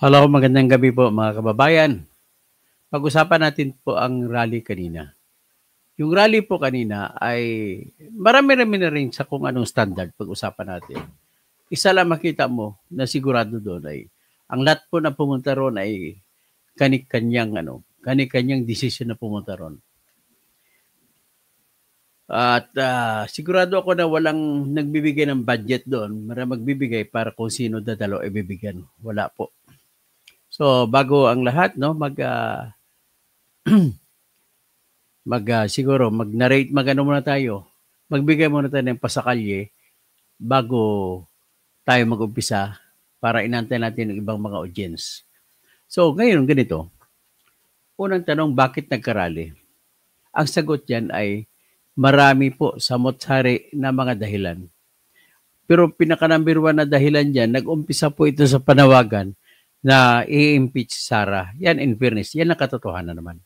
Hello, magandang gabi po mga kababayan. Pag-usapan natin po ang rally kanina. Yung rally po kanina ay marami-rami na rin sa kung anong standard pag-usapan natin. Isa lang makita mo na sigurado doon ay ang lahat po na pumunta ron ay kanik-kanyang desisyon na pumunta ron. At sigurado ako na walang nagbibigay ng budget doon. Magbibigay para kung sino dadalo ay bibigyan. Wala po. So bago ang lahat, no, siguro mag-narrate, mag-ano muna tayo. Magbigay muna tayo ng pasakalye bago tayo mag-umpisa para inantay natin ng ibang mga audience. So, ngayon ganito. Unang tanong, bakit nagkarali? Ang sagot diyan ay marami po sa motsari na mga dahilan. Pero pinaka-number one na dahilan diyan, nag-umpisa po ito sa panawagan na i-impeach si Sara. Yan, in fairness, yan ang katotohanan naman.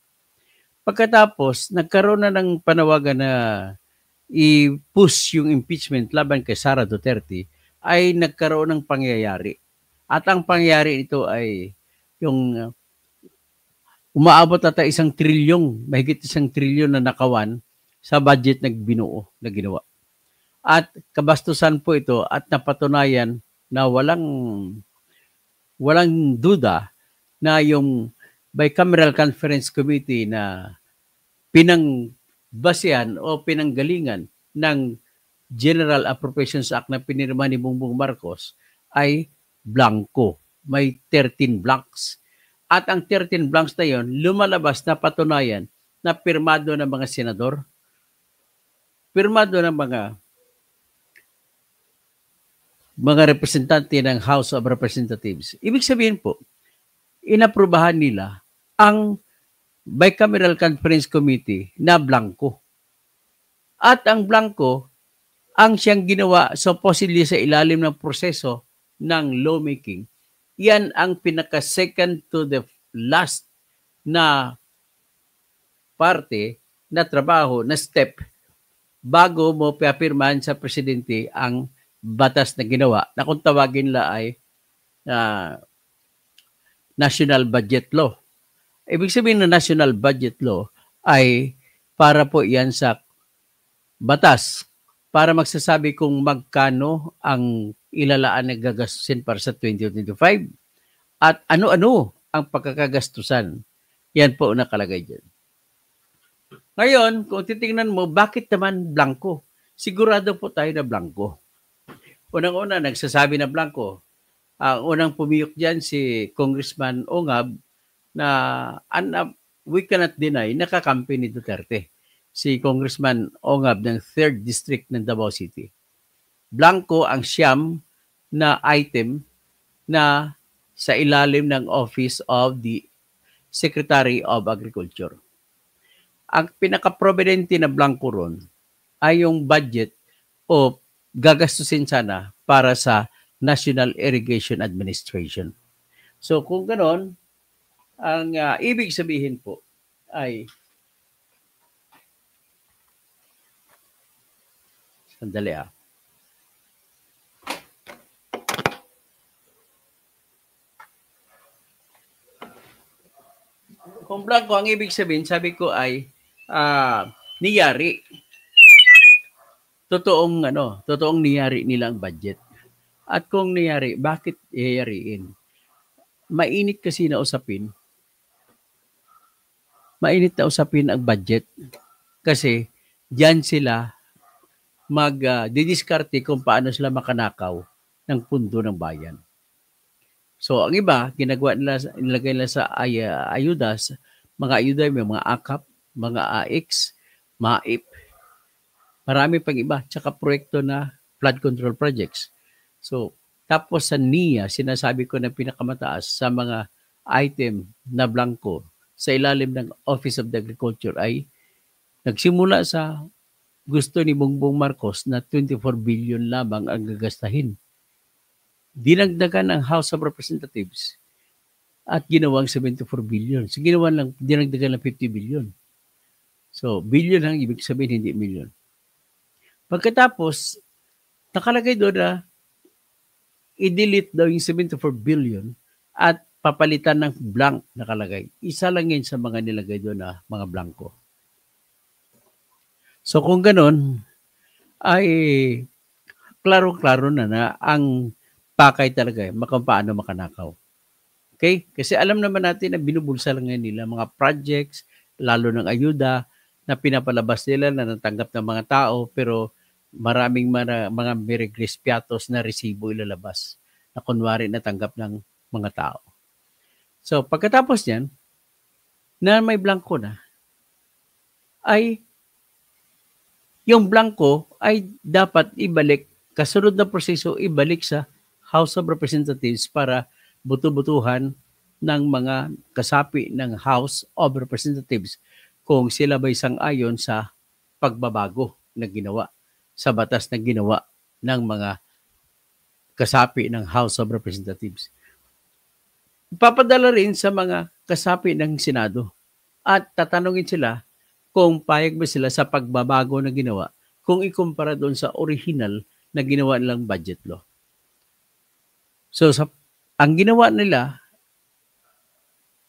Pagkatapos, nagkaroon na ng panawagan na i-push yung impeachment laban kay Sara Duterte, ay nagkaroon ng pangyayari. At ang pangyayari ito ay yung umaabot ata mahigit 1 trilyon na nakawan sa budget na binuo, na ginawa. At kabastusan po ito at napatunayan na walang duda na yung Bicameral Conference Committee na pinangbasehan o pinanggalingan ng General Appropriations Act na pinirma ni Bongbong Marcos ay blanco. May 13 blanks. At ang 13 blanks na yon, lumalabas na patunayan na pirmado ng mga senador, pirmado ng mga representante ng House of Representatives. Ibig sabihin po, inaprubahan nila ang Bicameral Conference Committee na blanco. At ang blanco, ang siyang ginawa supposedly sa ilalim ng proseso ng lawmaking, yan ang pinaka-second to the last na parte na trabaho, na step bago mo papirmahan sa presidente ang batas na ginawa na kung tawagin la ay National Budget Law. Ibig sabihin na National Budget Law ay para po yan sa batas para magsasabi kung magkano ang ilalaan na gagastusin para sa 2025 at ano-ano ang pagkakagastusan. Yan po nakalagay dyan. Ngayon, kung titingnan mo, bakit naman blanco? Sigurado po tayo na blanco. Unang-una, nagsasabi na blanco. Ang unang pumiyok dyan si Congressman Ongab na we cannot deny nakakampi ni Duterte. Si Congressman Ongab ng 3rd District ng Davao City. Blanco ang siyam na item na sa ilalim ng Office of the Secretary of Agriculture. Ang pinaka-prominente na blanco ron ay yung budget o gagastusin sana para sa National Irrigation Administration. So kung ganon, ang ibig sabihin po ay sandali Kung blanco, ang ibig sabihin, sabi ko ay niyari. Totoong niyari nila ang budget. At kung niyari, bakit iyariin? Mainit kasi na usapin. Mainit na usapin ang budget kasi diyan sila mag-didiskarte kung paano sila makanakaw ng pundo ng bayan. So, ang iba, nilagay nila sa ayudas, mga ayuda, may mga AKAP, mga AX, MAIP, marami pang iba, tsaka proyekto na flood control projects. So, tapos sa NIA, sinasabi ko na pinakamataas sa mga item na blanco sa ilalim ng Office of the Agriculture ay nagsimula sa gusto ni Bongbong Marcos na 24 billion lamang ang gagastahin. Dinagdagan ng House of Representatives at ginawang 74 billion. So, dinagdagan ng 50 billion. So, billion ang ibig sabihin, hindi million. Pagkatapos, nakalagay doon na i-delete daw yung 74 billion at papalitan ng blank nakalagay. Isa lang yun sa mga nilagay doon na mga blanco. So kung ganun, ay klaro-klaro na ang pakay talaga kung paano makanakaw. Okay? Kasi alam naman natin na binubulsa lang ngayon nila mga projects, lalo ng ayuda, na pinapalabas nila na natanggap ng mga tao, pero maraming mga mirigris piatos na resibo ilalabas na kunwari natanggap ng mga tao. So, pagkatapos niyan, na may blanco na, ay yung blanco ay dapat ibalik, kasunod na proseso, ibalik sa House of Representatives para buto-butuhan ng mga kasapi ng House of Representatives kung sila ba'y sang-ayon sa pagbabago na ginawa, sa batas na ginawa ng mga kasapi ng House of Representatives. Papadala rin sa mga kasapi ng Senado at tatanungin sila kung payag ba sila sa pagbabago na ginawa kung ikumpara doon sa original na ginawa nilang budget law. So, ang ginawa nila,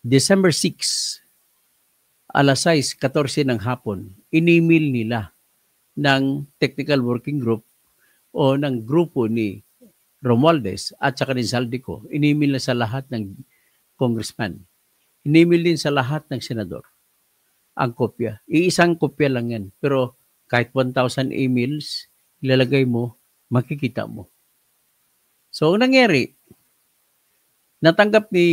December 6, alas 6:14 ng hapon, in-email nila ng Technical Working Group o ng grupo ni Romualdez at saka ni Zaldico. In-email na sa lahat ng congressman. In-email din sa lahat ng senador ang kopya. Iisang kopya lang yan. Pero kahit 1,000 emails, ilalagay mo, makikita mo. So, ang nangyari, natanggap ni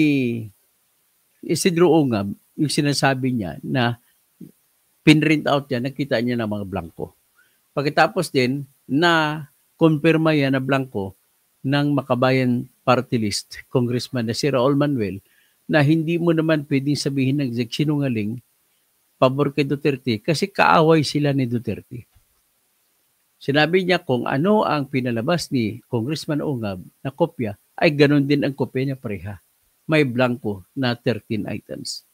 Isidro Ungab yung sinasabi niya na pinrint out niya, nakita niya ng mga blanco. Pagkatapos din, na konfirma yan na blanco ng Makabayan Party List, Congressman na si Raul Manuel, na hindi mo naman pwedeng sabihin ng sinungaling pabor kay Duterte kasi kaaway sila ni Duterte. Sinabi niya kung ano ang pinalabas ni Congressman Ungab na kopya, ay ganun din ang kopya niya pareha. May blanco na 13 items.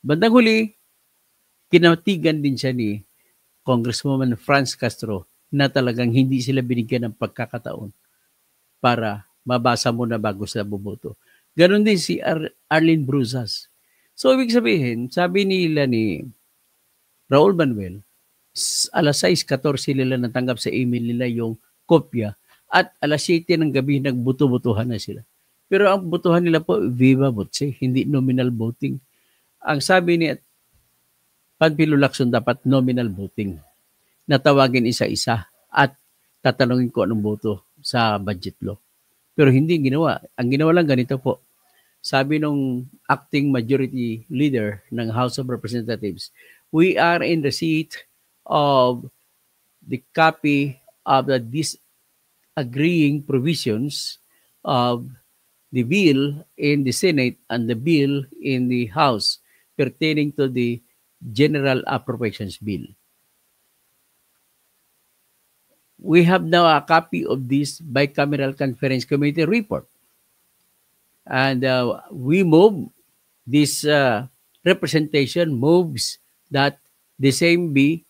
Bandang huli, kinatigan din siya ni Congresswoman Franz Castro na talagang hindi sila binigyan ng pagkakataon para mabasa mo na bago sila buboto. Ganon din si Arlene Bruzas. So, ibig sabihin, sabi nila ni Raul Manuel, alas 6:14 nila natanggap sa email nila yung kopya at alas 7 ng gabi nagbuto-butuhan na sila. Pero ang butuhan nila po, viva voce, hindi nominal voting. Ang sabi ni Panfilo Lacson, dapat nominal voting. Natawagin isa-isa at tatanungin ko anong boto sa budget law. Pero hindi ginawa. Ang ginawa lang ganito po. Sabi nung acting majority leader ng House of Representatives, we are in receipt of the copy of the disagreeing provisions of the bill in the Senate and the bill in the House pertaining to the General Appropriations Bill. We have now a copy of this bicameral conference committee report. And we move, this representation moves that the same be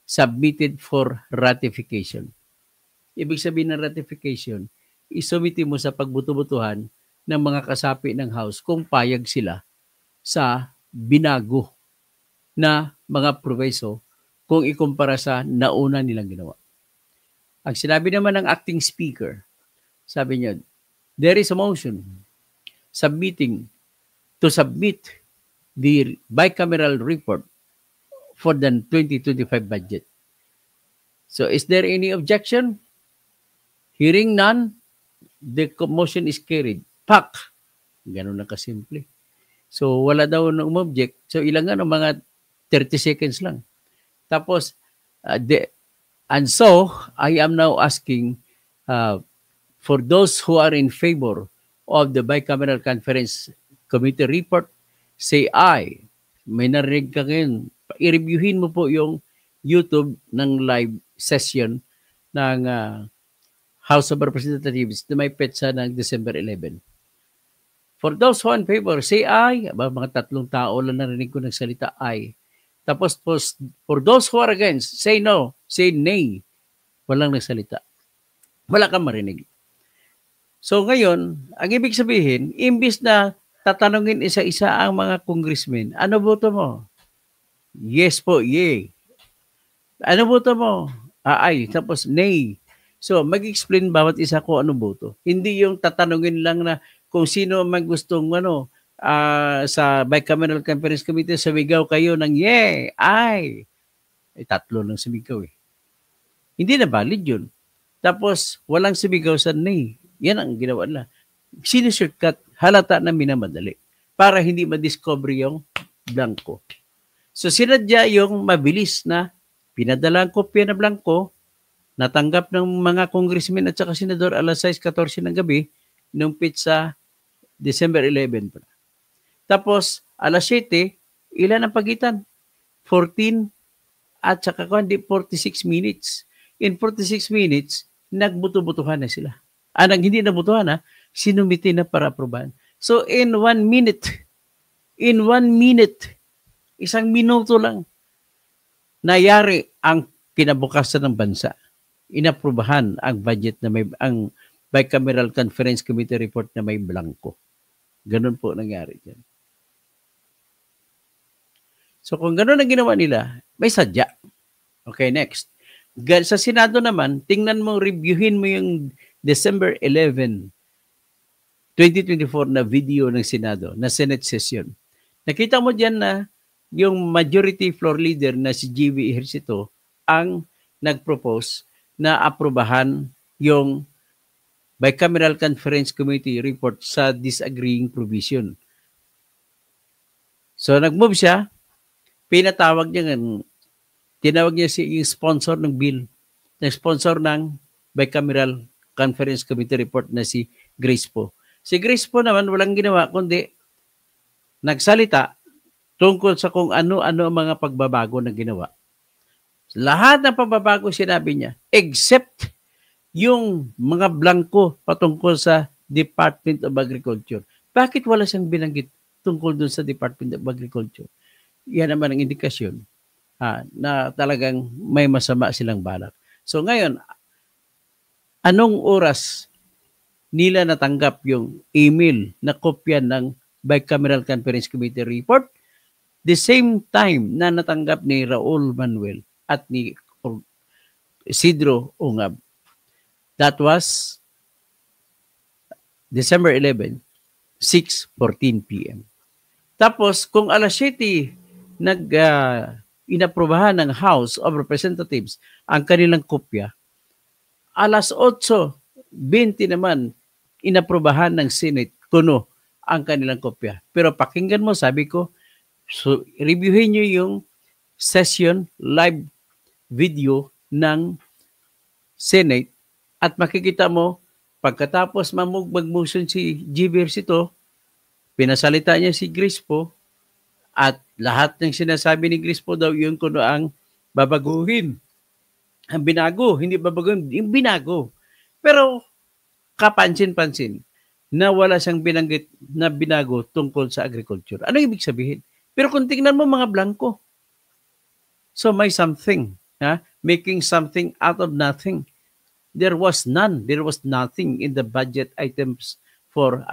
submitted for ratification. Ibig sabihin ng ratification, isumiti mo sa pagbuto-butuhan ng mga kasapi ng House kung payag sila sa binago na mga proviso kung ikumpara sa nauna nilang ginawa. Ang sinabi naman ng acting speaker, sabi niya, there is a motion to submit the bicameral report for the 2025 budget. So is there any objection? Hearing none, the motion is carried. Pak! Ganun lang kasimple. So wala daw nang object. So ilang mga 30 seconds lang. Tapos, and so I am now asking for those who are in favor of the bicameral conference committee report, say aye. May narinig ka ngayon. I-reviewin mo po yung YouTube ng live session ng House of Representatives na may petsa ng December 11. For those who are in favor, say aye. Mga 3 tao lang narinig ko nagsalita aye. Tapos for those who are against, say no, say nay. Walang nagsalita. Wala kang marinig. So ngayon, ang ibig sabihin, imbis na tatanungin isa-isa ang mga congressmen, ano boto mo? Yes po, yay. Ano boto mo? Ay. Tapos nay. So, mag-explain bawat isa ko ano boto. Hindi yung tatanungin lang na kung sino man gustong sa Bicameral Conference Committee, sumigaw kayo ng yay, ay. Tatlo lang sumigaw eh. Hindi na valid yun. Tapos, walang sumigaw sa nay. Yan ang ginawa nila. Sinishortcut, halata na minamadali para hindi ma-discover yung blanco. So, sinadya yung mabilis na pinadala ang kopya na blanco, natanggap ng mga congressmen at saka senador alas 6:14 ng gabi, nung pizza December 11 pa. Tapos, alas 7, ilan ang pagitan? 14 at saka 46 minutes. In 46 minutes, nagbuto-butuhan na sila. Hindi nabutuhan na, sinumiti na para aprobahan. So, in 1 minute, isang minuto lang, nayari ang kinabukasan ng bansa. Inaprubahan ang budget na ang Bicameral Conference Committee report na may blanco. Ganun po nangyari dyan. So kung ganun ang ginawa nila, may sadya. Okay, next. Sa Senado naman, tingnan mo, reviewin mo yung December 11, 2024 na video ng Senado, na Senate session. Nakita mo dyan na yung majority floor leader na si G.V. Ejercito ang nag-propose na aprobahan yung Bicameral Conference Committee report sa disagreeing provision. So nag-move siya, tinawag niya yung sponsor ng bill, yung sponsor ng Bicameral Conference Committee report na si Grace Poe. Si Grace Poe naman walang ginawa kundi nagsalita tungkol sa kung ano-ano ang mga pagbabago na ginawa. Lahat ng pagbabago sinabi niya, except yung mga blanco patungkol sa Department of Agriculture. Bakit wala siyang binanggit tungkol dun sa Department of Agriculture? Yan naman ang indikasyon na talagang may masama silang balak. So ngayon, anong oras nila natanggap yung email na kopya ng Bicameral Conference Committee report? The same time na natanggap ni Raul Manuel at ni Isidro Ungab. That was December 11, 6:14 p.m. Tapos, kung alas 7 inaprubahan ng House of Representatives ang kanilang kopya, alas 8:20 naman inaprubahan ng Senate kuno ang kanilang kopya. Pero pakinggan mo, sabi ko, so reviewin nyo yung session live video ng Senate at makikita mo, pagkatapos mag-motion si G.V. Ejercito, pinasalita niya si Grace Poe at lahat ng sinasabi ni Grace Poe daw yun kuno ang babaguhin. Ang binago, hindi babaguhin, yung binago. Pero kapansin-pansin na wala siyang binanggit na binago tungkol sa agriculture. Ano ibig sabihin? Pero kung tingnan mo mga blanco, so may something, making something out of nothing. There was none. There was nothing in the budget items for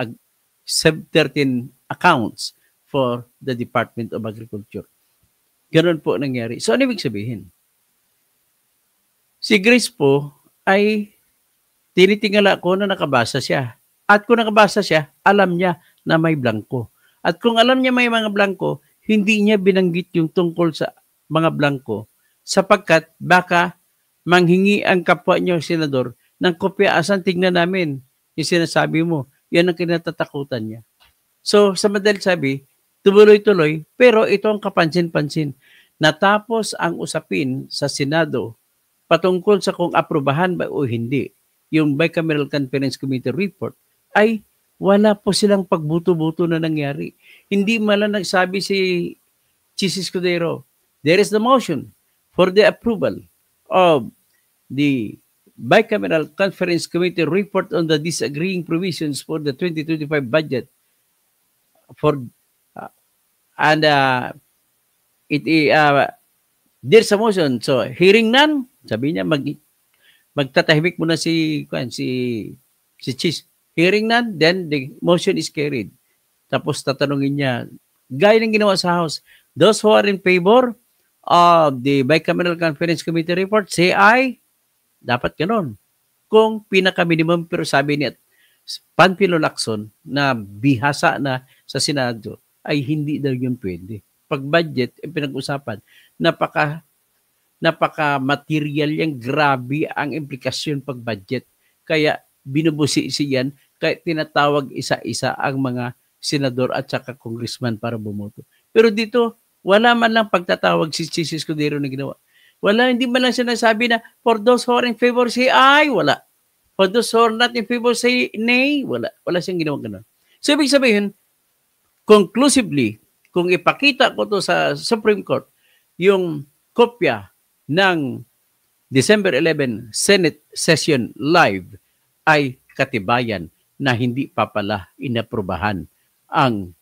13 accounts for the Department of Agriculture. Ganun po nangyari. So, ano ibig sabihin? Si Grace Poe ay tinitingala ko na nakabasa siya. At kung nakabasa siya, alam niya na may blanco. At kung alam niya may mga blanco, hindi niya binanggit yung tungkol sa mga blanco sapagkat baka manghingi ang kapwa niyo, senador, ng kopya. Asan tingnan namin yung sinasabi mo. Yan ang kinatatakutan niya. So, sa madaling sabi, tuloy-tuloy, pero ito ang kapansin-pansin. Natapos ang usapin sa Senado patungkol sa kung aprobahan ba o hindi yung Bicameral Conference Committee report, ay wala po silang pagbuto-buto na nangyari. Hindi malang nagsabi si Chis Escudero, there is the motion for the approval of the Bicameral Conference Committee report on the disagreeing provisions for the 2025 budget there's a motion. So, hearing none, sabi niya, magtatahimik muna si Chis. Hearing none, then the motion is carried. Tapos tatanungin niya, gaya ng ginawa sa House, those who are in favor of the Bicameral Conference Committee report, say aye. Dapat ganon. Kung pinaka-minimum, pero sabi ni Panfilo Lacson na bihasa na sa Senado, ay hindi daw yun pwede. Pag budget, pinag-usapan, napaka-material yan, grabe ang implikasyon pag budget. Kaya binubusisi yan, kaya tinatawag isa-isa ang mga senador at saka congressman para bumoto. Pero dito, wala man lang pagtatawag si Chis Escudero na ginawa. Wala, hindi man lang sinasabi na for those who are in favor, say aye. Wala. For those who are not in favor, say nay. Wala. Wala siyang ginawa gano'n. So, ibig sabihin, conclusively, kung ipakita ko to sa Supreme Court, yung kopya ng December 11 Senate Session Live ay katibayan na hindi pa pala inaprubahan ang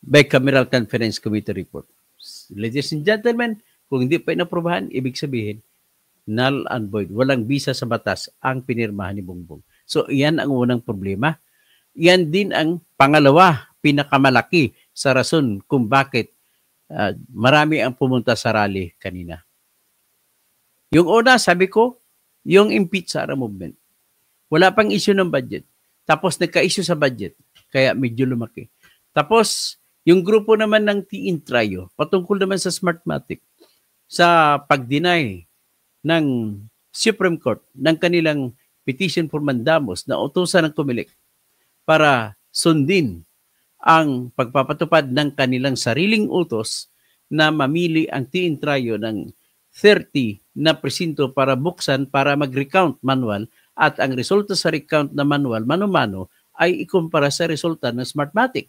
Bicameral Conference Committee report. Ladies and gentlemen, kung hindi pa inaprubahan, ibig sabihin, null and void. Walang bisa sa batas ang pinirmahan ni Bongbong. So, iyan ang unang problema. Yan din ang pangalawa, pinakamalaki sa rason kung bakit marami ang pumunta sa rally kanina. Yung una, sabi ko, yung impeach Sara movement. Wala pang issue ng budget. Tapos nagka-issue sa budget. Kaya medyo lumaki. Tapos, yung grupo naman ng T-Intrio, patungkol naman sa Smartmatic, sa pag-deny ng Supreme Court ng kanilang petition for mandamus na utusan ng COMELEC para sundin ang pagpapatupad ng kanilang sariling utos na mamili ang T-Intrio ng 30 na presinto para buksan para mag-recount manual at ang resulta sa recount na manual mano-mano ay ikumpara sa resulta ng Smartmatic.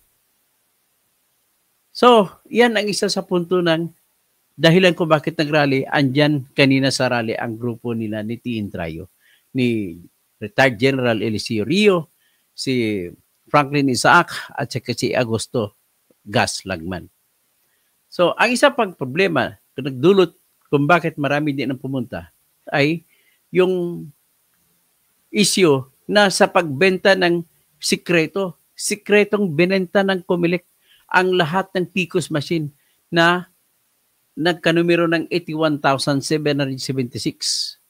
So, yan ang isa sa punto ng dahilan ko bakit nagrally. Andyan kanina sa rally ang grupo nila ni T-Intrio, ni retired General Eliseo Rio, si Franklin Isaac at saka si Augusto Gas Lagman. So, ang isa pang problema na nagdulot kung bakit marami din ang pumunta ay yung issue na sa pagbenta ng sikretong binenta ng COMELEC ang lahat ng PCOS machine na nagkanumero ng 81,776.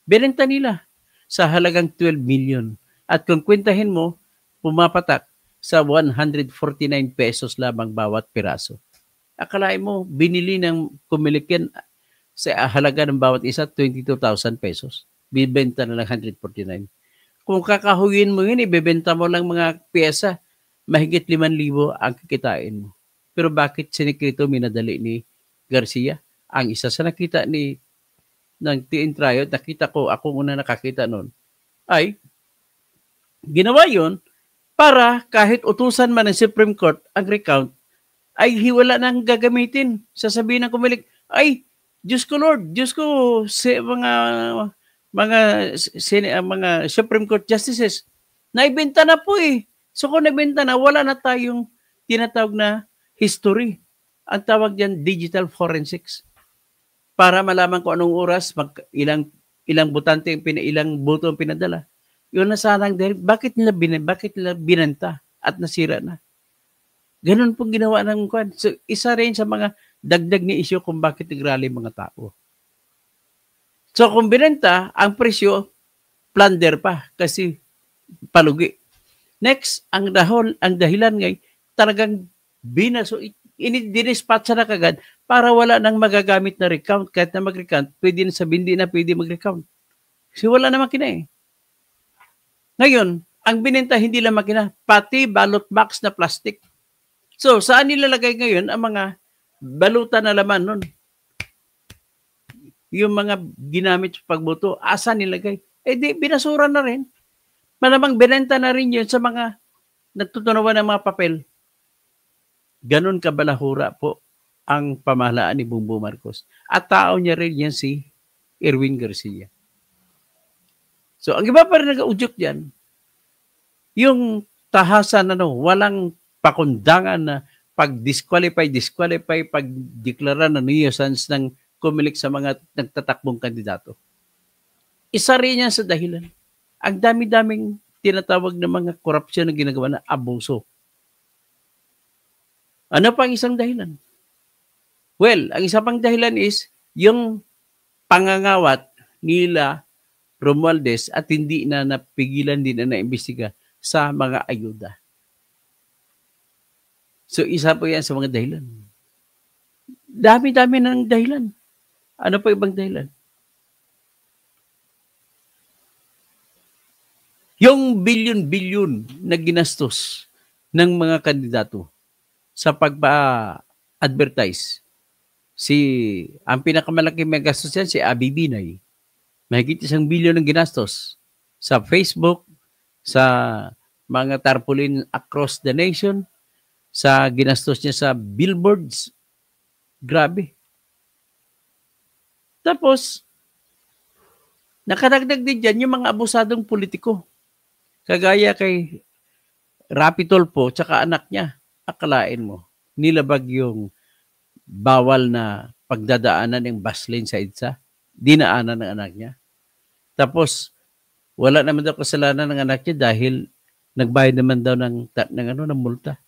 Binenta nila sa halagang 12 million. At kung kwentahin mo, pumapatak sa 149 pesos lamang bawat piraso. Akalain mo, binili ng COMELEC yan sa halaga ng bawat isa, 22,000 pesos. Bibenta na lang 149. Kung kakahuyin mo yun, ibebenta mo lang mga pyesa, mahigit 5,000 ang kikitain mo. Pero bakit sinekrito minadali ni Garcia? Ang isa sa nakita ng T-Intrio, nakita ko, ako una nakakita noon, ay ginawa yun para kahit utusan man ng Supreme Court ang recount, ay hiwala nang gagamitin. Sasabihin ng COMELEC, ay, Diyos ko Lord, Diyos ko, mga Supreme Court Justices, naibenta na po eh. So kung nabenta na, wala na tayong tinatawag na history. Ang tawag diyan digital forensics. Para malaman ko anong oras, ilang botante, ilang boto ang pinadala. Yun na sanang dahil, bakit nila binenta at nasira na? Ganun pong ginawa ng kwan. So isa rin sa mga dagdag ni issue kung bakit nagrally mga tao. So kung binenta, ang presyo, plunder pa kasi palugi. Next, ang dahilan ngay talagang dinispatcha na kagad para wala nang magagamit na recount. Kahit na mag-recount, pwede na sabihin, hindi na pwede mag-recount. Kasi wala na makina eh. Ngayon, ang binenta hindi lang makina, pati ballot box na plastic. So, saan nilalagay ngayon ang mga baluta na laman nun? Yung mga ginamit sa pagboto, asan nilagay? Eh di, binasura na rin. Malamang binenta na rin yun sa mga nagtutunawan ng mga papel. Ganon kabalahura po ang pamahalaan ni Bongbong Marcos. At tao niya rin yan si Erwin Garcia. So, ang iba pa rin nag-audyok dyan, yung tahasan, walang pakundangan na pag-disqualify, pag-deklara na nuisance ng COMELEC sa mga nagtatakbong kandidato. Isa rin yan sa dahilan. Ang dami-daming tinatawag na mga korupsyon na ginagawa na abuso. Ano pa ang isang dahilan? Well, ang isa pang dahilan is yung pangangawat nila Romualdez at hindi na napigilan din na naimbestiga sa mga ayuda. So, isa po yan sa mga dahilan. Dami-dami ng dahilan. Ano pa ibang dahilan? Yung bilyon-bilyon na ginastos ng mga kandidato sa pagpa-advertise. Ang pinakamalaking may gastos yan, si Abby Binay. Mahigit 1 bilyon ang ginastos sa Facebook, sa mga tarpaulin across the nation, sa ginastos niya sa billboards. Grabe. Tapos, nakadagdag din dyan yung mga abusadong politiko. Kagaya kay Rapi Tulfo tsaka anak niya. Akalain mo, nilabag yung bawal na pagdadaanan ng bus lane sa EDSA. Dinaanan ng anak niya. Tapos, wala naman daw kasalanan ng anak niya dahil nagbayad naman daw ng multa.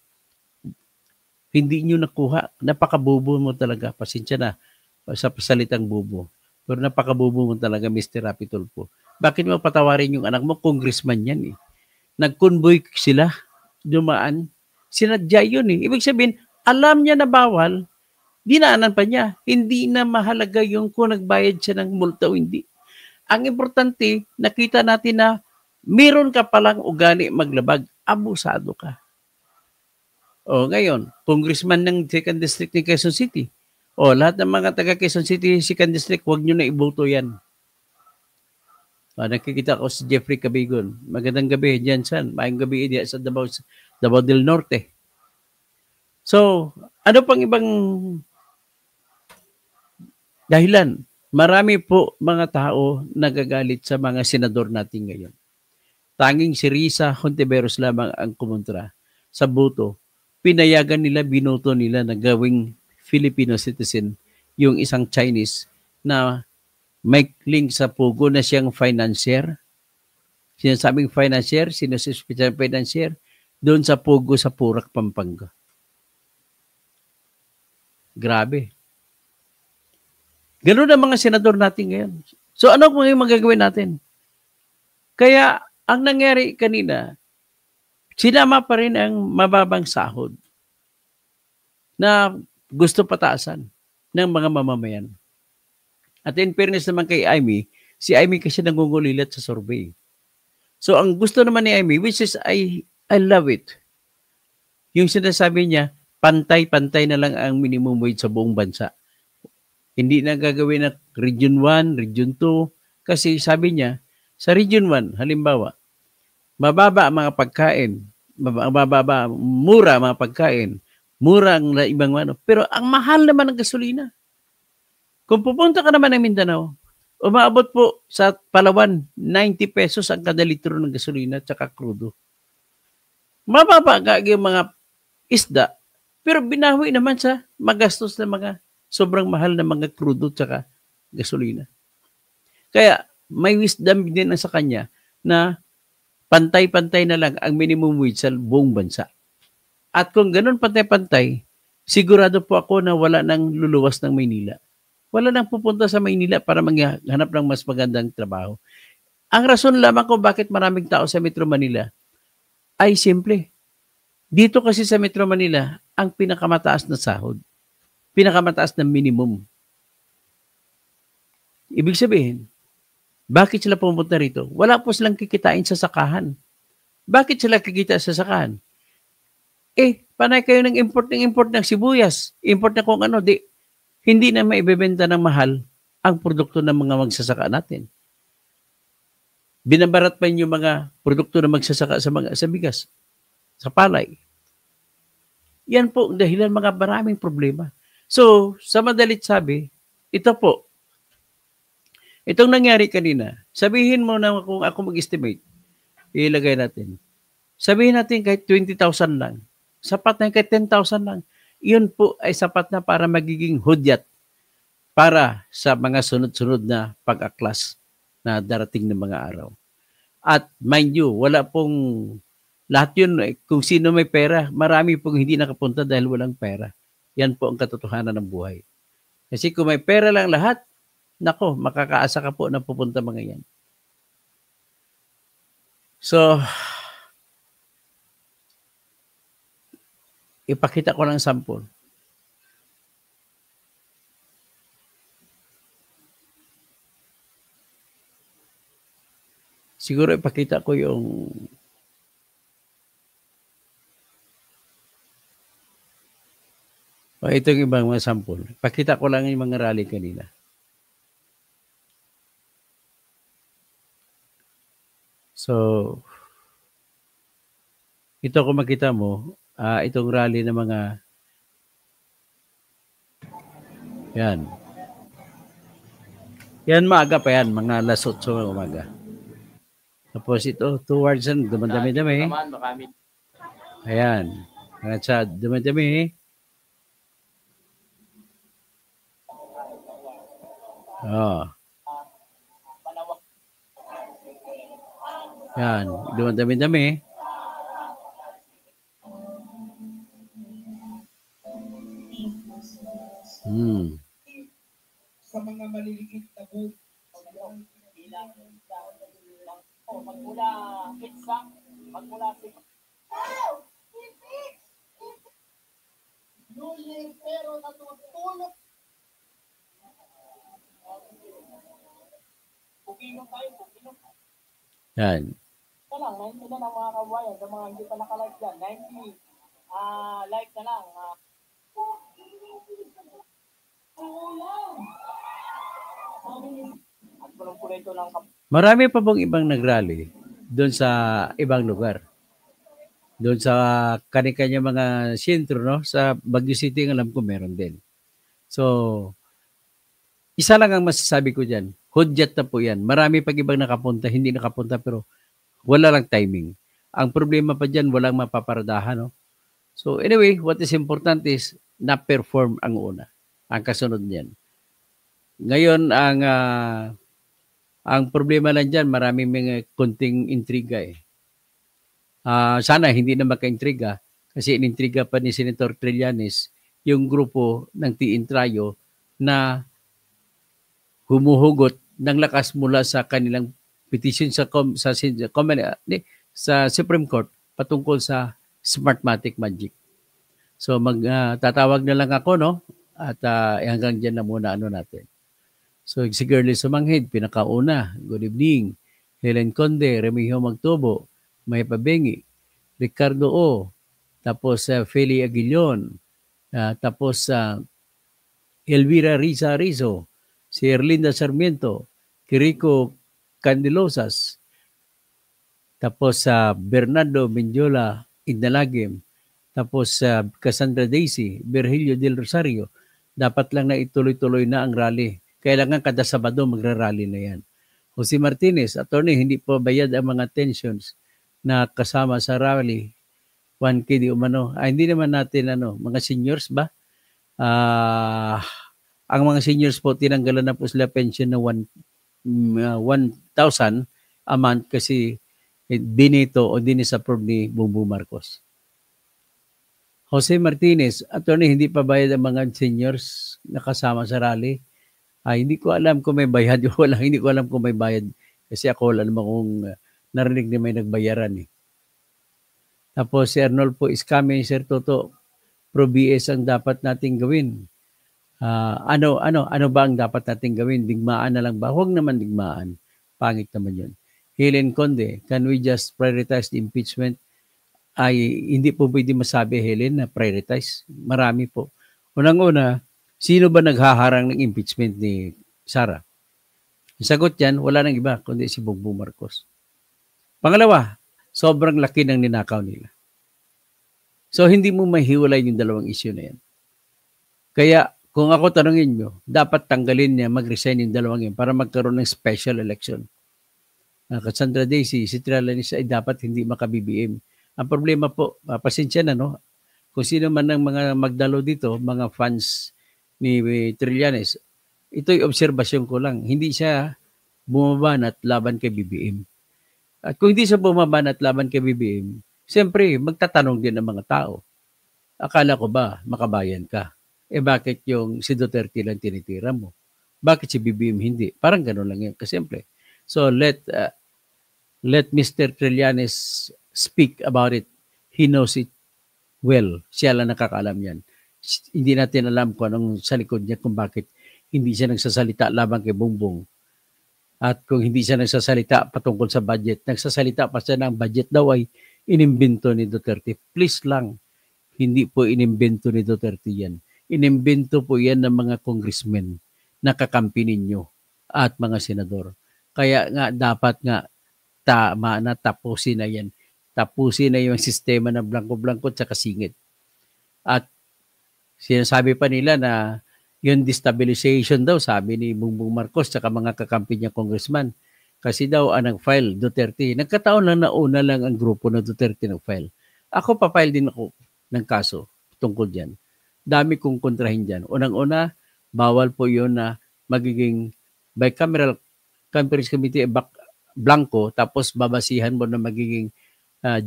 Hindi niyo nakuha. Napakabubo mo talaga. Pasensya na sa pasalitang bubo. Pero napakabubo mo talaga, Mr. Rapi Tulfo. Bakit mo patawarin yung anak mo? Congressman yan eh. Nag-convoy sila. Dumaan. Sinadya yun eh. Ibig sabihin, alam niya na bawal. Dinaanan pa niya. Hindi na mahalaga yung kung nagbayad siya ng multa o hindi. Ang importante, nakita natin na meron ka palang ugali maglabag. Abusado ka. O ngayon, congressman ng 2nd District ng Quezon City. O lahat ng mga taga Quezon City, 2nd District, huwag nyo na iboto yan. Nakikita ko si Jeffrey Cabigon. Magandang gabi, Jensen. Maayong gabi diya sa Davao del Norte. So, ano pang ibang dahilan? Marami po mga tao nagagalit sa mga senador natin ngayon. Tanging si Risa Hontiveros lamang ang kumontra sa boto. Pinayagan nila, binoto nila na gawing Filipino citizen yung isang Chinese na may link sa Pugo na siyang financier. Sinasabing financier, sinasabing financier, doon sa Pugo sa Purak, Pampanga. Grabe. Ganun ang mga senador natin ngayon. So ano kung yung magagawin natin? Kaya ang nangyari kanina, sinama pa rin ang mababang sahod na gusto pataasan ng mga mamamayan. At in fairness naman kay Amy, si Amy kasi nangungulilat sa survey. So ang gusto naman ni Amy, which is I love it, yung sinasabi niya, pantay-pantay na lang ang minimum wage sa buong bansa. Hindi na gagawin na Region 1, Region 2, kasi sabi niya, sa Region 1, halimbawa, mababa ang mga pagkain, mura ang mga pagkain, mura ang ibang ano, pero ang mahal naman ng gasolina. Kung pupunta ka naman ng Mindanao, umaabot po sa Palawan, 90 pesos ang kada litro ng gasolina at krudo. Mababa nga yung mga isda, pero binawi naman sa magastos na mga sobrang mahal na mga krudo at gasolina. Kaya may wisdom din sa kanya na pantay-pantay na lang ang minimum wage sa buong bansa. At kung ganun pantay-pantay, sigurado po ako na wala nang luluwas ng Maynila. Wala nang pupunta sa Maynila para maghanap ng mas magandang trabaho. Ang rason lamang kung bakit maraming tao sa Metro Manila ay simple. Dito kasi sa Metro Manila, ang pinakamataas na sahod. Pinakamataas na minimum. Ibig sabihin, bakit sila pumunta rito? Wala po silang kikitain sa sakahan. Bakit sila kikita sa sakahan? Panay kayo ng import ng sibuyas, import na kung ano, hindi na maibebenta ng mahal ang produkto ng mga magsasaka natin. Binabarat pa yung mga produkto na magsasaka sa bigas, sa palay. Yan po dahilan mga maraming problema. So, sa madalit sabi, ito po, itong nangyari kanina, sabihin mo na kung ako mag-estimate, ilagay natin. Sabihin natin kahit 20,000 lang. Sapat na kahit 10,000 lang. Yun po ay sapat na para magiging hudyat para sa mga sunod-sunod na pag-aklas na darating ng mga araw. At mind you, wala pong lahat yun, kung sino may pera, marami pong hindi nakapunta dahil walang pera. Yan po ang katotohanan ng buhay. Kasi kung may pera lang lahat, nako, makakaasa ka po na pupunta mga yan. So, ipakita ko lang sample. Siguro ipakita ko yung ito yung ibang mga sample. Pakita ko lang yung mga rally kanina. So, ito kung makita mo, itong rally ng mga yan. Yan maaga pa yan, mga alas 8 ng umaga. Tapos ito, towards yan, dumandami-dami. Ayan. At sa dumandami. Oh. Yan, dumandami-dami. Sa mga maliliit na boat, magmula kitsa, magmula pero natutulog. Puginom tayo, puginom. Yan. Ito lang, 90 na ng mga kabayan, sa mga hindi pa nakalike dyan, 90 like na lang. Marami pa bang ibang nagrally doon sa ibang lugar? Doon sa kanya-kanya mga sentro, no? Sa Baguio City, alam ko meron din. So, isa lang ang masasabi ko dyan. Hudyat na po yan. Marami pag ibang nakapunta, hindi nakapunta, pero wala lang timing. Ang problema pa dyan, walang mapaparadahan, no? So, anyway, what is important is na-perform ang una. Ang kasunod niyan. Ngayon, ang problema lang dyan, maraming mga konting intriga eh. Sana hindi na maka-intriga kasi inintriga pa ni Senator Trillanes yung grupo ng T-Intrayo na humuhugot ng lakas mula sa kanilang petition sa Supreme Court patungkol sa Smartmatic Magic. So tatawag na lang ako, no? At hanggang dyan na muna natin. So si Girlie Sumanghid, pinakauna. Good evening. Helen Conde, Remigio Magtubo, May Pabengi, Ricardo O, tapos Feli Aguillon, tapos Elvira Riza Rizo, si Erlinda Sarmiento, Kiriko Candelosas, tapos Bernardo Menjola Indalagim, tapos Cassandra Daisy, Virgilio del Rosario. Dapat lang na ituloy-tuloy na ang rally. Kailangan kada Sabado magra-rally na yan. Jose Martinez, attorney, hindi po bayad ang mga tensions na kasama sa rally. 1K di umano. Hindi naman natin mga seniors ba? Ang mga seniors po tinanggalan na po sila pension na 1,000 a month kasi binito o dinisapprove ni Bongbong Marcos. Jose Martinez, attorney, hindi pa bayad ang mga seniors na kasama sa rally. Hindi ko alam kung may bayad o wala. Hindi ko alam kung may bayad. Kasi ako wala naman kung narinig na may nagbayaran eh. Tapos si Arnolfo Iscame, Sir Toto, pro-BS ang dapat nating gawin. Ano ba ang dapat nating gawin? Digmaan na lang ba? Huwag naman digmaan. Pangit naman yun. Helen Conde, can we just prioritize the impeachment? Hindi po pwede masabi, Helen, na prioritize. Marami po. Unang-una, sino ba naghaharang ng impeachment ni Sara? Ang sagot yan, wala nang iba, kundi si Bongbong Marcos. Pangalawa, sobrang laki ng ninakaw nila. So, hindi mo mahiwalay yung dalawang issue na yan. Kaya, kung ako tanungin nyo, dapat tanggalin niya, mag-resign yung dalawang yan para magkaroon ng special election. Cassandra Daisy, si Trillanes ay dapat hindi maka-BBM. Ang problema po, pasensya na, no? Kung sino man ng mga magdalo dito, mga fans ni Trillanes, ito'y obserbasyon ko lang. Hindi siya bumaban at laban kay BBM. At kung hindi siya bumaban at laban kay BBM, siyempre magtatanong din ang mga tao. Akala ko ba makabayan ka? Eh bakit yung si Duterte lang tinitira mo? Bakit si BBM hindi? Parang gano'n lang yun. Kasimple. So let Mr. Trillanes speak about it. He knows it well. Siya lang nakakaalam yan. Hindi natin alam kung anong sa likod niya, kung bakit hindi siya nagsasalita laban kay Bongbong. At kung hindi siya nagsasalita patungkol sa budget, nagsasalita pa siya ng budget daw ay inimbento ni Duterte. Please lang, hindi po inimbento ni Duterte yan. Inimbento po yan ng mga congressmen na kakampi ninyo at mga senador. Kaya nga dapat nga tama na, tapusin na yan. Tapusin na yung sistema ng blanco-blanco at saka singit. At sinasabi pa nila na yung destabilization daw, sabi ni Bongbong Marcos at mga kakampi niya congressman. Kasi daw ang nag-file Duterte. Nagkataon lang na una lang ang grupo na Duterte nag-file. Ako pa-file din ako ng kaso tungkol dyan. Dami kong kontrahin dyan. Unang-una, bawal po yun na magiging bicameral conference committee blanco tapos babasihan mo na magiging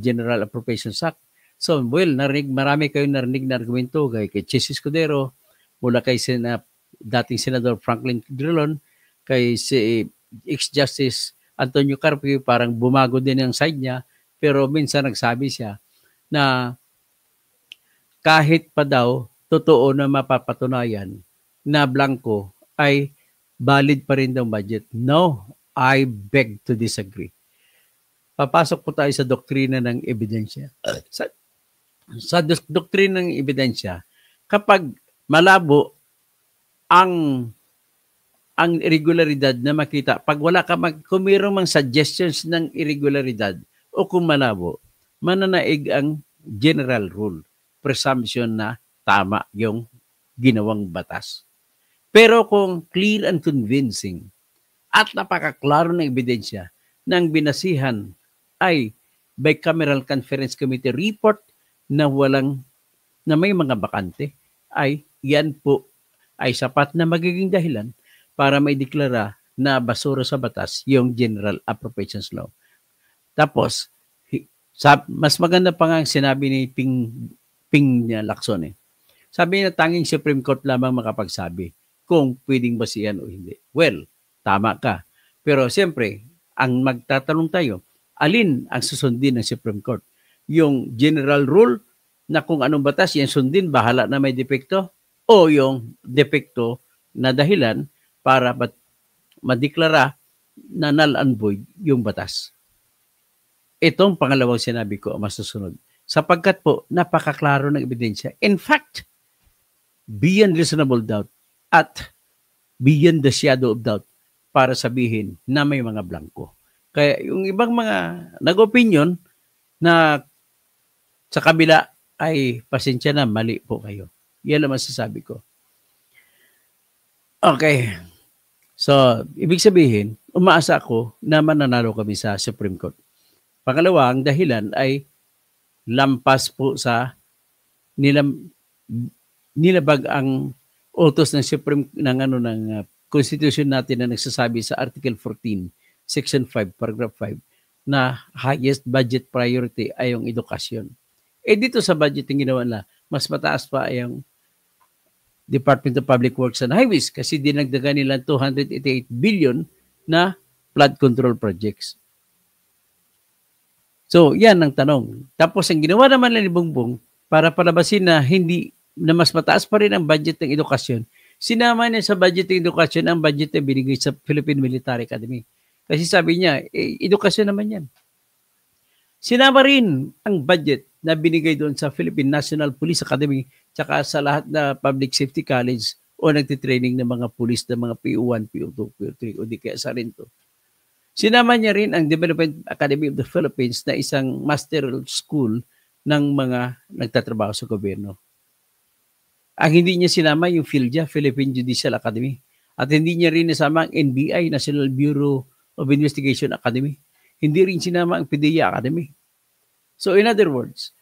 General Appropriations Act. So, well, marami kayong narinig na argumento kay Chis Escudero, mula kay dating Senador Franklin Drilon, kay si ex-Justice Antonio Carpio, parang bumago din ang side niya, pero minsan nagsabi siya na kahit pa daw totoo na mapapatunayan na blanco ay valid pa rin daw budget. No, I beg to disagree. Papasok po tayo sa doktrina ng ebidensya. Sa doktrina ng ebidensya, kapag malabo ang irregularidad na makita, pag wala ka kung mayroong mga suggestions ng irregularidad o kung malabo, mananaig ang general rule, presumption na tama yung ginawang batas. Pero kung clear and convincing at napakaklaro ng ebidensya ng binasihan ay bicameral conference committee report na may mga bakante, ay yan po ay sapat na magiging dahilan para may deklara na basura sa batas yung General Appropriations Law. Tapos, mas maganda pa nga ang sinabi ni Ping Lacson. Sabi niya tanging Supreme Court lamang makapagsabi kung pwedeng basihan o hindi. Well, tama ka. Pero siyempre, ang magtatanong tayo, alin ang susundin ng Supreme Court? Yung general rule na kung anong batas yan sundin, bahala na may depekto, o yung depekto na dahilan para madeklara na null and void yung batas. Itong pangalawang sinabi ko ang masusunod. Sapagkat po, napakaklaro ng ebidensya. In fact, beyond reasonable doubt at beyond the shadow of doubt para sabihin na may mga blanco. Kaya yung ibang mga nag-opinion na sa kabila ay pasensya na, mali po kayo. Yan ang masasabi ko. Okay. So, ibig sabihin, umaasa ako na mananalo kami sa Supreme Court. Pangalawa, ang dahilan ay lampas po sa nilabag ang utos ng Supreme ng Constitution natin na nagsasabi sa Article 14, Section 5, Paragraph 5 na highest budget priority ay yung edukasyon. Dito sa budgeting ginawa na, mas mataas pa ay yung Department of Public Works and Highways kasi dinagdagan nila 288 billion na flood control projects. So, yan ang tanong. Tapos, ang ginawa naman ni Bongbong para palabasin na mas mataas pa rin ang budget ng edukasyon, sinama niya sa budget ng edukasyon ang budget na binigay sa Philippine Military Academy. Kasi sabi niya, edukasyon naman yan. Sinama rin ang budget na binigay doon sa Philippine National Police Academy tsaka sa lahat na public safety college o nagtitraining ng mga police ng mga PO1, PO2, PO3 o di kaya sa rin to. Sinama niya rin ang Development Academy of the Philippines na isang master school ng mga nagtatrabaho sa gobyerno. Ang hindi niya sinama yung PhilJA, Philippine Judicial Academy. At hindi niya rin nasama ang NBI, National Bureau of Investigation Academy. Hindi rin sinama ang PDEA Academy. So in other words,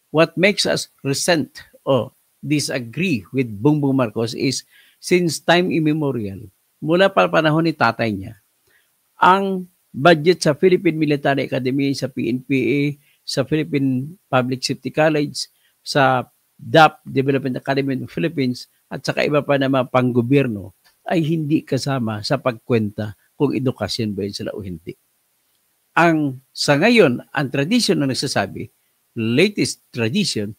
what makes us resent or disagree with Bongbong Marcos is since time immemorial, mula pa panahon ni tatay niya, ang budget sa Philippine Military Academy, sa PNPA, sa Philippine Public Safety College, sa DAP, Development Academy of the Philippines, at saka iba pa na mga panggobyerno, ay hindi kasama sa pagkwenta kung edukasyon ba yun sila o hindi. Sa ngayon, ang tradisyon na nagsasabi, latest tradition,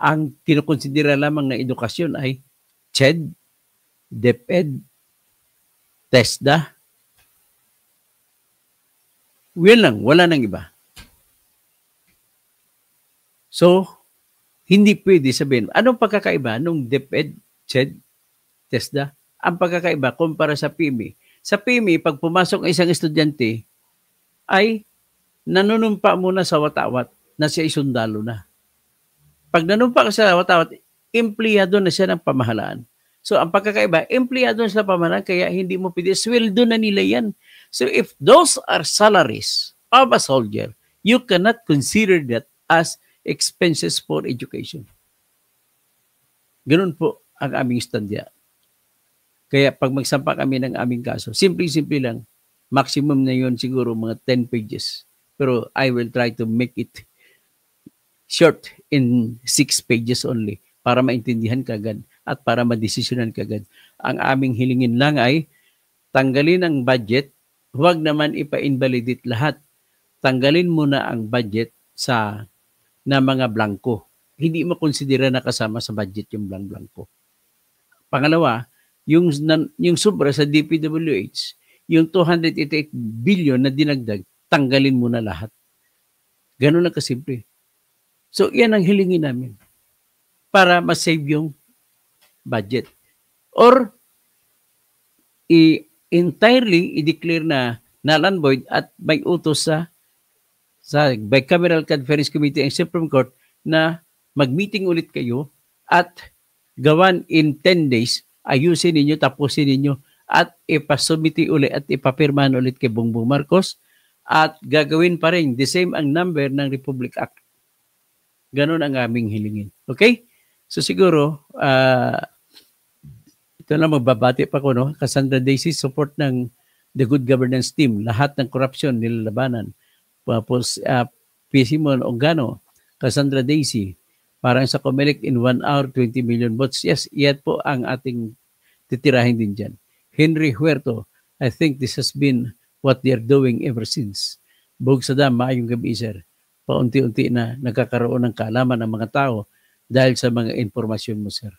ang kinukonsidera lamang na edukasyon ay CHED, DepEd, TESDA. Yun lang, wala nang iba. So, hindi pwede sabihin, anong pagkakaiba nung DepEd, CHED, TESDA? Ang pagkakaiba kumpara sa PME. Sa PME, pag pumasok ang isang estudyante, ay nanunumpa muna sa watawat na siya isundalo na. Pag nanumpa ka sa watawat, empleyado na siya ng pamahalaan. So, ang pagkakaiba, empleyado na siya ng pamahalaan, kaya hindi mo pwede, sweldo na nila yan. So, if those are salaries of a soldier, you cannot consider that as expenses for education. Ganun po ang aming standya. Kaya pag magsampa kami ng aming kaso, simple-simple lang, maximum na yun siguro mga 10 pages. Pero I will try to make it short in 6 pages only para maintindihan kagad at para madesisyonan kagad. Ang aming hilingin lang ay tanggalin ang budget, huwag naman ipa-invalidate lahat. Tanggalin muna ang budget na mga blanco. Hindi mo konsidera na kasama sa budget yung blanco. Pangalawa, yung sobra sa DPWH, yung 288 billion na dinagdag, tanggalin muna lahat. Ganun lang kasimple. So, yan ang hilingin namin para ma-save yung budget. Or, entirely i-declare na null and void at may utos sa Bicameral Conference Committee ang Supreme Court na mag-meeting ulit kayo at gawan in 10 days, ayusin ninyo, tapusin ninyo at ipasubmiti ulit at ipapirmahan ulit kay Bongbong Marcos at gagawin pa rin the same ang number ng Republic Act. Ganon ang aming hilingin. Okay? So siguro, ito na magbabati pa ko, no? Cassandra Daisy, support ng the good governance team. Lahat ng korupsyon nilalabanan. Tapos, PC Mon Ongano, Cassandra Daisy, parang sa Comelec in 1 hour, 20 million votes. Yes, yan po ang ating titirahin din dyan. Henry Huerto, I think this has been what they are doing ever since. Bug Sadam, maayong gabi, sir. Paunti-unti na nagkakaroon ng kaalaman ng mga tao dahil sa mga informasyon mo, sir.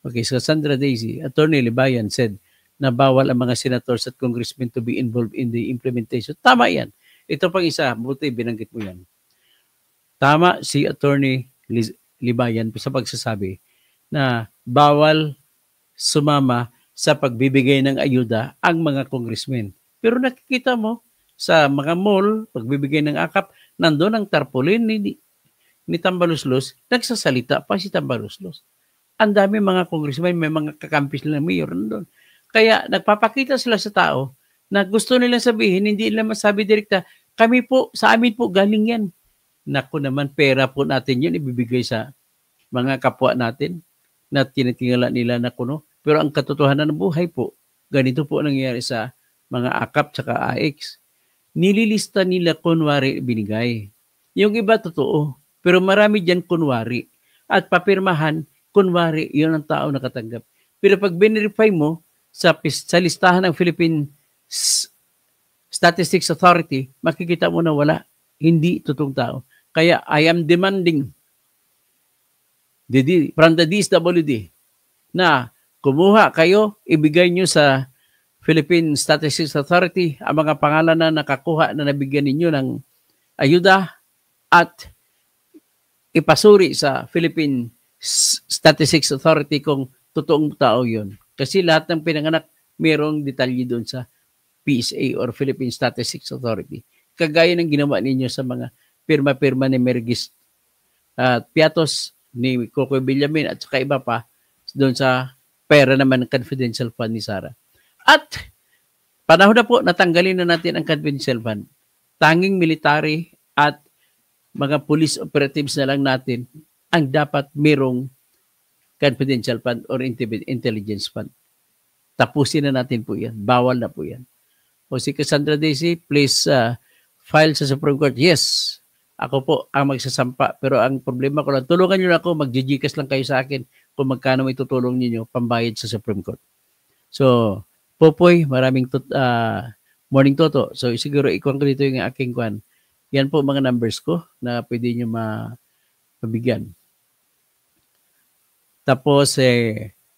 Okay, so Cassandra Daisy, Attorney Libayan said na bawal ang mga senators at congressmen to be involved in the implementation. Tama yan. Ito pang isa, buti binanggit mo yan. Tama si Attorney Libayan sa pagsasabi na bawal sumama sa pagbibigay ng ayuda ang mga congressmen. Pero nakikita mo sa mga mall, pagbibigay ng akap, nandun ang tarpaulin ni Tambaluslos, nagsasalita pa si Tambaluslos. Ang dami mga congressmen, may mga kakampis na mayor nandun. Kaya nagpapakita sila sa tao na gusto nilang sabihin, hindi nila masabi direkta, kami po, sa amin po galing yan. Naku naman, pera po natin yun, ibibigay sa mga kapwa natin na tinitingala nila na kuno. Pero ang katotohanan ng buhay po, ganito po nangyayari sa mga AKAP tsaka AX. Nililista nila kunwari binigay. Yung iba totoo, pero marami dyan kunwari. At papirmahan, kunwari, yun ang tao nakatanggap. Pero pag binirify mo sa listahan ng Philippine Statistics Authority, makikita mo na wala. Hindi totoong tao. Kaya I am demanding from the DSWD na kumuha kayo, ibigay nyo sa Philippine Statistics Authority ang mga pangalan na nakakuha na nabigyan ninyo ng ayuda at ipasuri sa Philippine Statistics Authority kung totoong tao yun. Kasi lahat ng pinanganak mayroong detalye doon sa PSA or Philippine Statistics Authority. Kagaya ng ginawa ninyo sa mga pirma-pirma ni Mergis Piatos, ni Coco Villamin at saka iba pa doon sa pera naman ng confidential fund ni Sara. At panahon na po, natanggalin na natin ang confidential fund. Tanging military at mga police operatives na lang natin ang dapat merong confidential fund or intelligence fund. Tapusin na natin po yan. Bawal na po yan. O si Cassandra Daisy, please file sa Supreme Court. Yes, ako po ang magsasampa. Pero ang problema ko lang, tulungan nyo na ako, mag-GCash lang kayo sa akin kung magkano may tutulong ninyo pambayad sa Supreme Court. So, Popoy, maraming morning Toto. So, siguro ikuhan ko dito yung aking kwan. Yan po mga numbers ko na pwede nyo mabigyan. Tapos,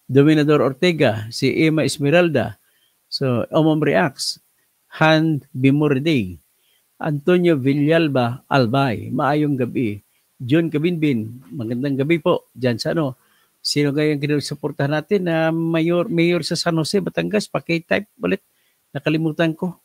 Dominador Ortega, si Emma Esmeralda. So, Omom Reacts, Han Bimurde, Antonio Villalba Albay, maayong gabi. John Kabinbin, magandang gabi po. Diyan sa ano, sino kayang kinusuportahan natin na mayor sa San Jose, Batangas? Paki-type ulit. Nakalimutan ko.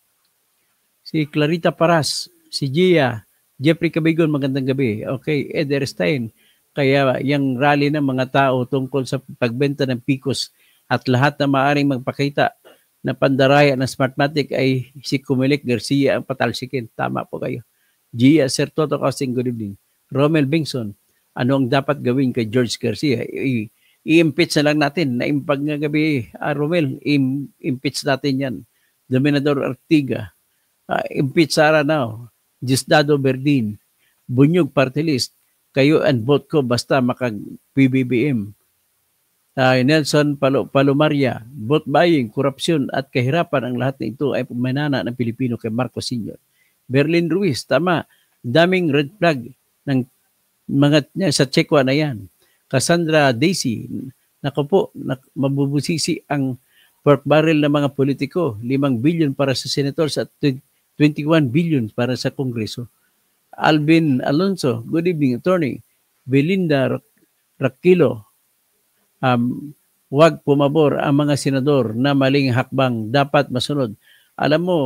Si Clarita Paras, si Gia, Jeffrey Cabigon, magandang gabi. Okay, Eder Stein. Kaya yung rally ng mga tao tungkol sa pagbenta ng Picos at lahat na maaaring magpakita na pandaraya ng Smartmatic ay si Kumilik Garcia ang patalsikin. Tama po kayo. Gia Sir Toto Casting, good evening. Romel Bingson, ano ang dapat gawin kay George Garcia? I-impeach na lang natin. Naimpag nga gabi, Romel, impeach natin yan. Dominador Artiga, impeach Sara now. Diosdado Berdin, Bunyog Party List, kayo and vote ko basta makag-PBBM. Nelson Palomaria, vote buying, korupsyon at kahirapan, ang lahat ng ito ay pumanana ng Pilipino kay Marcos Sr. Berlin Ruiz, tama, daming red flag ng mga sa Chekwa na yan. Cassandra Daisy, nako po, mabubusisi ang pork barrel ng mga politiko, 5 billion para sa senators at 21 billion para sa Kongreso. Alvin Alonso, good evening, attorney. Belinda Rakilo, wag pumabor ang mga senador na maling hakbang, dapat masunod. Alam mo,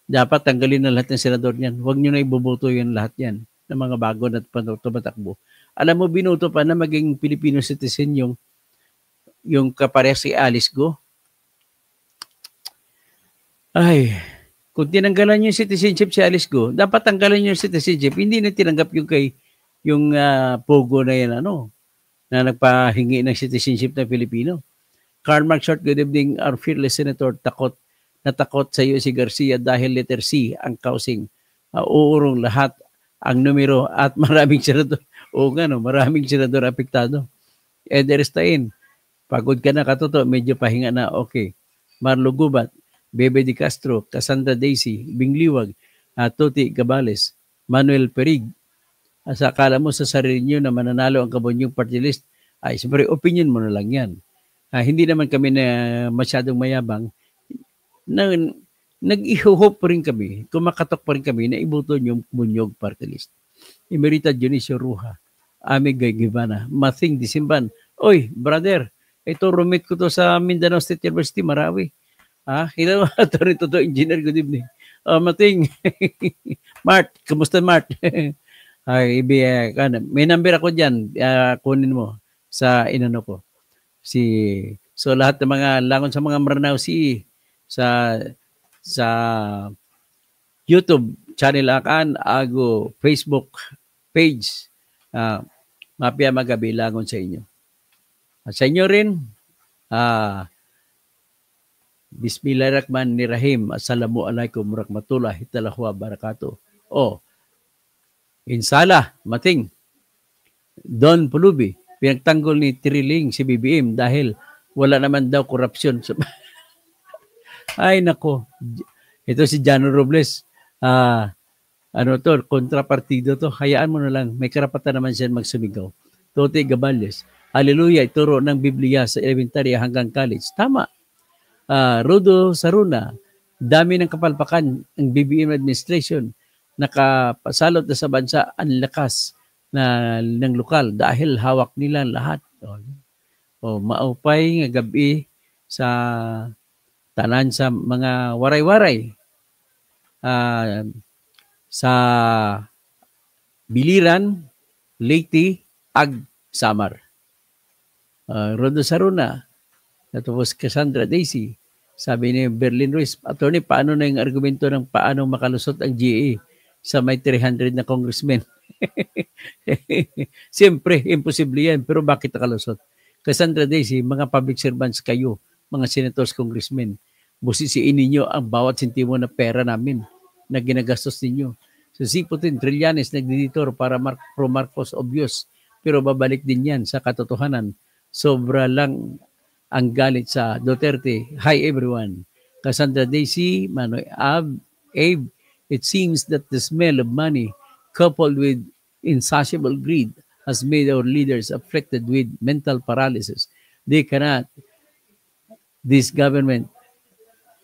dapat tanggalin na lahat ng senador niyan. Huwag nyo na ibubuto yan lahat yan ng mga bago na tumatakbo. Alam mo, binuto pa na maging Filipino citizen yung kapareha si Alice Go. Ay, kung tinanggalan yung citizenship si Alice Go, dapat tanggalan yung citizenship. Hindi na tinanggap yung Pogo na yan, na nagpahingi ng citizenship na Pilipino. Carl Mark Short, good evening. Our fearless senator, natakot sa iyo si Garcia dahil letter C ang causing. Uurong lahat ang numero at maraming senador. Oo nga, maraming senador apektado. Eder Stein, pagod ka na katoto, medyo pahinga na, okay. Marlo Gubat, Bebe Di Castro, Cassandra Daisy, Bingliwag, Toti Gabales, Manuel Perig. Asa akala mo sa sarili niyo na mananalo ang Kabonyong Party List, ay siyempre opinion mo na lang yan. Hindi naman kami na masyadong mayabang. Nag-i-hope rin kami, kumakatok pa rin kami na ibuto yung Kabonyong Party List. Emerita Dionisio Ruha, Amig Givana, Mathing Disimban. Oy, brother, ito roommate ko to sa Mindanao State University, Marawi. Hello, Atty. Toto Engineer, good evening. Mating. Mart, kumusta Mart? May number ako dyan, kunin mo sa inano ko. So lahat ng mga langon sa mga Maranao Sea, sa YouTube channel Akan, Ago, Facebook page, Mapia Magabi, langon sa inyo. At sa inyo rin, Bismillahirrahmanirrahim. Assalamualaikum warahmatullahi wabarakatuh. Insala, Mating. Don Pulubi, pinagtanggol ni Triling si BBM dahil wala naman daw korupsyon. Ay nako. Ito si Jano Robles. Kontrapartido to. Hayaan mo na lang. May karapatan naman siya magsumigaw. Tote Gabales. Hallelujah, ituro ng Biblia sa elementary hanggang college. Tama. Rodo Saruna, dami ng kapalpakan ang BBM administration, nakapasalot na sa bansa ang lakas ng lokal dahil hawak nila lahat. Maupay nga gabi sa tanan sa mga waray-waray sa Biliran, Leyte, ag Samar. Rodo Saruna, tapos Cassandra Daisy, sabi ni Berlin Ruiz, attorney, paano na yung argumento ng paano makalusot ang GA sa may 300 na congressmen? Siyempre, imposible yan, pero bakit nakalusot? Cassandra Daisy, mga public servants kayo, mga senators, congressmen, busisiin ninyo ang bawat sentimo na pera namin na ginagastos ninyo. So si Putin, Trillanes, nagdiditor para pro Marcos obvious. Pero babalik din yan sa katotohanan. Sobra lang ang galit sa Duterte. Hi everyone. Cassandra Daisy, Manoy Abe, it seems that the smell of money coupled with insatiable greed has made our leaders afflicted with mental paralysis. They cannot this government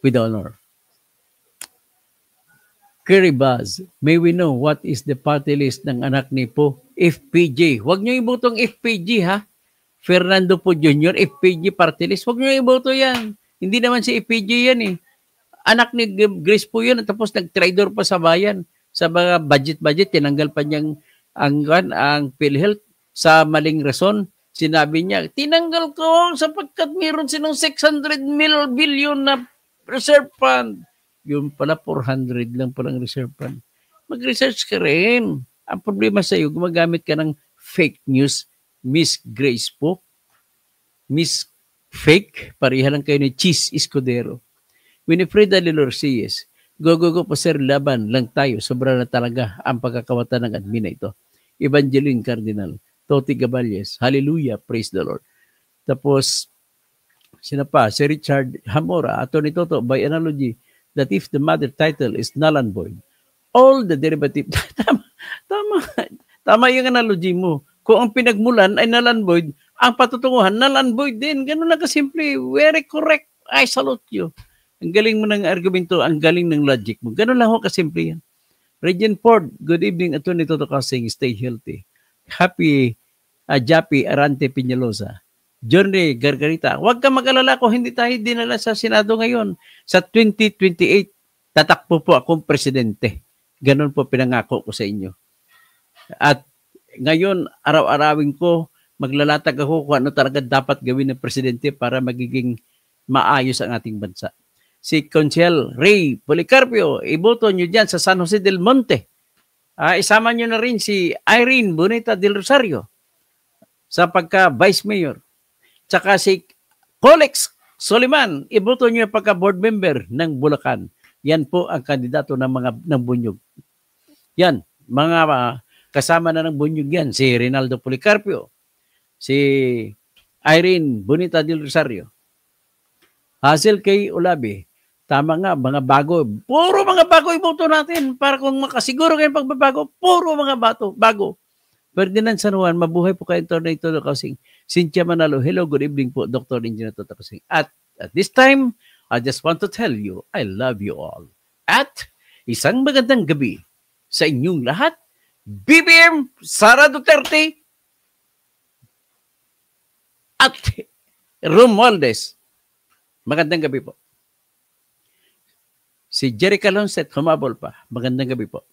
with honor. Kerry Buzz, may we know what is the party list ng anak ni Po? FPJ. Huwag niyo ibutong FPJ ha. Fernando Po Jr., FPJ party list. Huwag niyo iboto yan. Hindi naman si FPJ yan eh. Anak ni Grace po yun. Tapos nag-trader pa sa bayan. Sa mga budget, tinanggal pa niyang ang PhilHealth sa maling rason. Sinabi niya, tinanggal ko sapagkat meron silang 600 billion na reserve fund. Yun pala, 400 lang palang reserve fund. Mag-research ka rin. Ang problema sa iyo, gumagamit ka ng fake news, Miss Grace po. Miss Fake, pareha lang kayo ni Cheese Escudero. Winifreda Lilorcies, go po sir, laban lang tayo. Sobra na talaga ang pagkakawatan ng admin na ito. Evangeline Cardinal, Toti Gaballes, hallelujah, praise the Lord. Tapos, sino pa? Si Richard Hamora, Atty. Toto, by analogy, that if the mother title is null and void, all the derivative, tama yung analogy mo. Kung ang pinagmulan ay null and void, ang patutunguhan null and void din. Ganun na kasimple. Very correct. I salute you. Ang galing mo ng argumento, ang galing ng logic mo. Ganun lang ho kasimple yan. Regent Ford, good evening, Atty. Toto Kasing, stay healthy. Happy Japi Arante Piñalosa. Johnny Gargarita, huwag ka mag-alala kung hindi tayo dinala sa Senado ngayon. Sa 2028, tatakbo po akong presidente. Ganon po pinangako ko sa inyo. At ngayon, araw-arawin ko, maglalatag ako kung ano talaga dapat gawin ng presidente para magiging maayos ang ating bansa. Si Conchel Ray Policarpio, iboto nyo dyan sa San Jose del Monte. Isama nyo na rin si Irene Bonita del Rosario sa pagka-vice mayor. Tsaka si Colex Soliman, iboto nyo pagka-board member ng Bulacan. Yan po ang kandidato ng Bunyog. Yan, mga kasama na ng Bunyog yan. Si Rinaldo Policarpio, si Irene Bonita del Rosario, Hazel K. Olabi. Tama nga, mga bago. Puro mga bago iboto natin para kung makasiguro kayo pagbabago, puro mga bago. Ferdinand San Juan, mabuhay po kayo, Atty. Toto Kasing. Cynthia Manalo, hello, good evening po, Dr. Engineer Toto Kasing. At this time, I just want to tell you, I love you all. At isang magandang gabi sa inyong lahat. BBM Sara Duterte at Romualdez. Magandang gabi po. Si Jerica Lonset, humabol pa. Magandang gabi po.